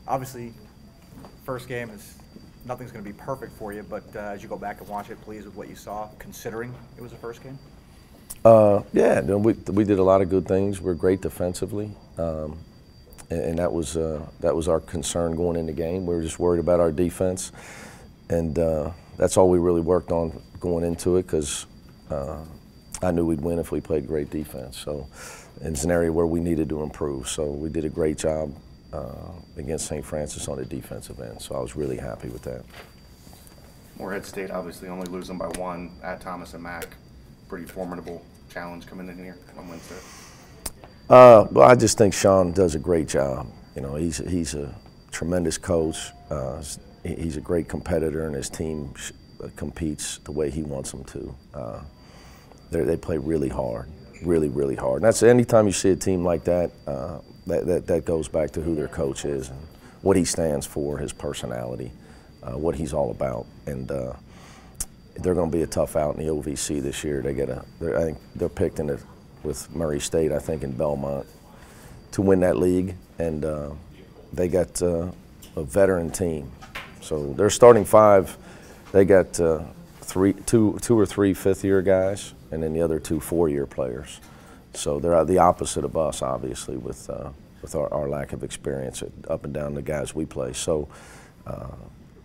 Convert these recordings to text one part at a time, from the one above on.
Obviously, first game is nothing's going to be perfect for you, but as you go back and watch it, pleased with what you saw, considering it was the first game? Yeah, no, we did a lot of good things. We're great defensively, and that was our concern going in the game. We were just worried about our defense, and that's all we really worked on going into it, because I knew we'd win if we played great defense. So it's an area where we needed to improve. So we did a great job against St. Francis on the defensive end. So I was really happy with that. Morehead State obviously only losing by 1 at Thomas and Mack. Pretty formidable challenge coming in here on Wednesday. Well, I just think Sean does a great job. You know, he's a tremendous coach. He's a great competitor, and his team competes the way he wants them to. They play really hard, really hard. And that's anytime you see a team like that, that goes back to who their coach is and what he stands for, his personality, what he's all about. And they're going to be a tough out in the OVC this year. I think they're picked with Murray State, I think, in Belmont to win that league, and they got a veteran team. So their starting 5, they got two or three fifth-year guys, and then the other 2 4-year players. So they're the opposite of us, obviously, with our lack of experience up and down the guys we play. So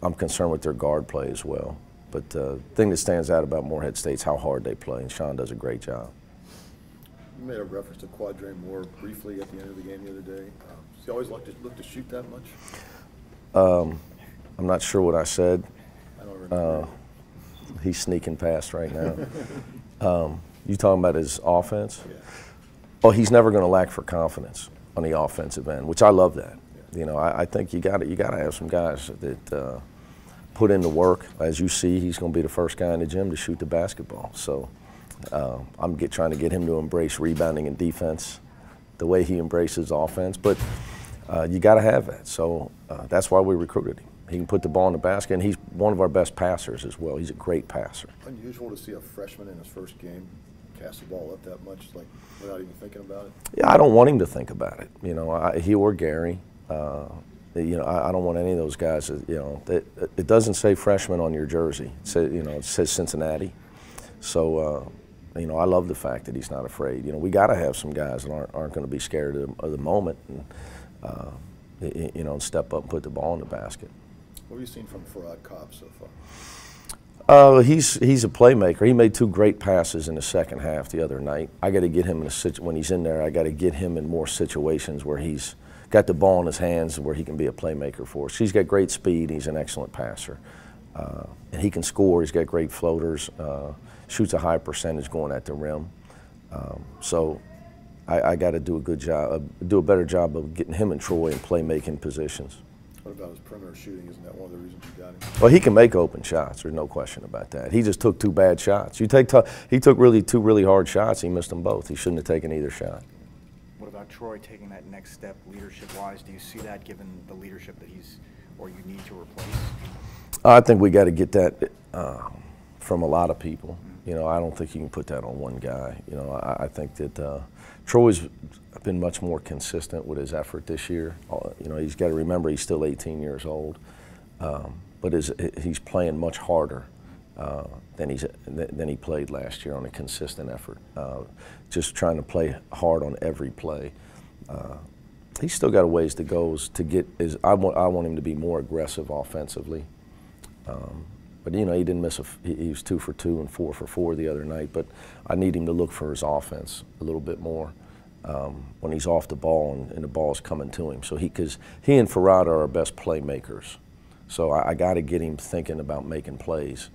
I'm concerned with their guard play as well. But the thing that stands out about Morehead State is how hard they play, and Sean does a great job. You made a reference to Quadre Moore briefly at the end of the game the other day. Does he always look to shoot that much? I'm not sure what I said. I don't remember. He's sneaking past right now. You talking about his offense? Yeah. Oh, he's never going to lack for confidence on the offensive end, which I love that. Yeah. You know, I think you got to have some guys that put in the work. As you see, he's going to be the first guy in the gym to shoot the basketball. So I'm trying to get him to embrace rebounding and defense the way he embraces offense. But you got to have that. So that's why we recruited him. He can put the ball in the basket, and he's one of our best passers as well. He's a great passer. Unusual to see a freshman in his first game cast the ball up that much, like without even thinking about it. Yeah, I don't want him to think about it. You know, he or Gary. You know, I don't want any of those guys. You know, it doesn't say freshman on your jersey. It says Cincinnati. So, you know, I love the fact that he's not afraid. You know, we got to have some guys that aren't going to be scared of the moment, and you know, step up and put the ball in the basket. What have you seen from Farad Cobb so He's far? a playmaker. He made 2 great passes in the second half the other night. I got to get him when he's in there. I got to get him in more situations where he's got the ball in his hands where he can be a playmaker for us. He's got great speed. He's an excellent passer. And he can score. He's got great floaters. Shoots a high percentage going at the rim. So I got to do a better job of getting him and Troy in playmaking positions. What about his perimeter shooting? Isn't that one of the reasons you got him? Well, he can make open shots. There's no question about that. He just took 2 bad shots. He took 2 really hard shots. He missed them both. He shouldn't have taken either shot. What about Troy taking that next step leadership-wise? Do you see that given the leadership that you need to replace? I think we got to get that from a lot of people. You know, I don't think you can put that on one guy. You know, I think that Troy's been much more consistent with his effort this year. You know, he's got to remember he's still 18 years old, but he's playing much harder than he played last year on a consistent effort. Just trying to play hard on every play. He's still got a ways to go to get I want him to be more aggressive offensively. But you know, he didn't miss he was 2 for 2 and 4 for 4 the other night. But I need him to look for his offense a little bit more when he's off the ball and the ball's coming to him. So because he and Farad are our best playmakers. So I got to get him thinking about making plays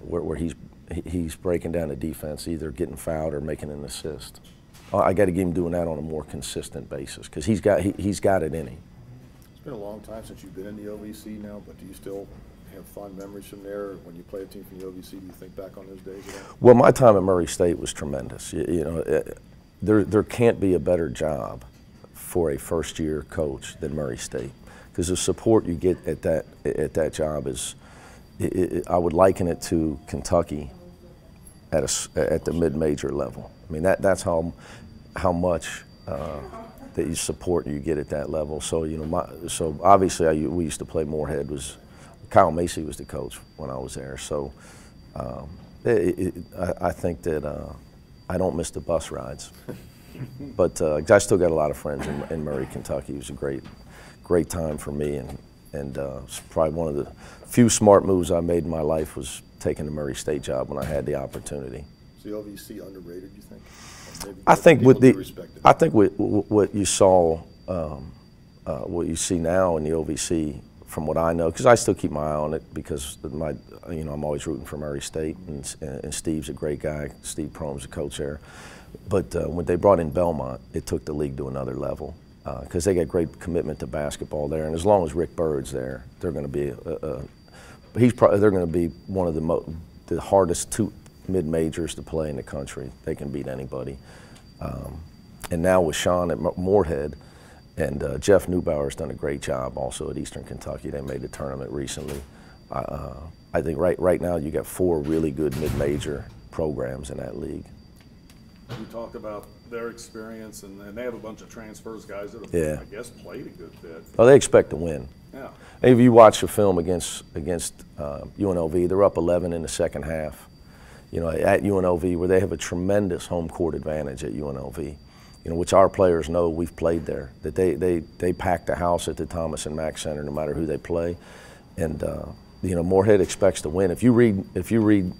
where he's breaking down the defense, either getting fouled or making an assist. I got to get him doing that on a more consistent basis because he's got it in him. It's been a long time since you've been in the OVC now, but do you still have fond memories from there? When you play a team from the OVC, do you think back on those days at all? Well, my time at Murray State was tremendous. You know, there can't be a better job for a first-year coach than Murray State because the support you get at that job is, I would liken it to Kentucky at the mid-major level. I mean, that's how much that you support you get at that level. So so obviously we used to play Morehead. Kyle Macy was the coach when I was there. So I think that I don't miss the bus rides. But I still got a lot of friends in Murray, Kentucky. It was a great time for me, and it's probably one of the few smart moves I made in my life was taking the Murray State job when I had the opportunity. Is the OVC underrated, you think? I think what you saw, what you see now in the OVC, from what I know, because I still keep my eye on it because I'm always rooting for Murray State, and Steve's a great guy. Steve Prohm's the coach there. But when they brought in Belmont, it took the league to another level because they got great commitment to basketball there. And as long as Rick Bird's there, they're going to be they're going to be one of the hardest two mid-majors to play in the country. They can beat anybody. And now with Sean at Morehead, and Jeff Neubauer's done a great job also at Eastern Kentucky. They made the tournament recently. I think right now you got 4 really good mid-major programs in that league. You talk about their experience, and they have a bunch of transfers, guys that have, I guess, played a good bit. Oh, they expect to win. Yeah. If you watch the film against UNLV, they're up 11 in the second half. At UNLV, where they have a tremendous home court advantage at UNLV. Which our players know. We've played there. That they pack the house at the Thomas and Mack Center no matter who they play, and Morehead expects to win. If you read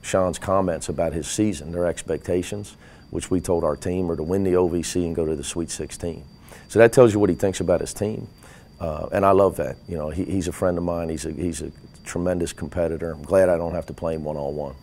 Sean's comments about his season, their expectations, which we told our team, are to win the OVC and go to the Sweet 16. So that tells you what he thinks about his team, and I love that. He's a friend of mine. He's a tremendous competitor. I'm glad I don't have to play him one-on-one.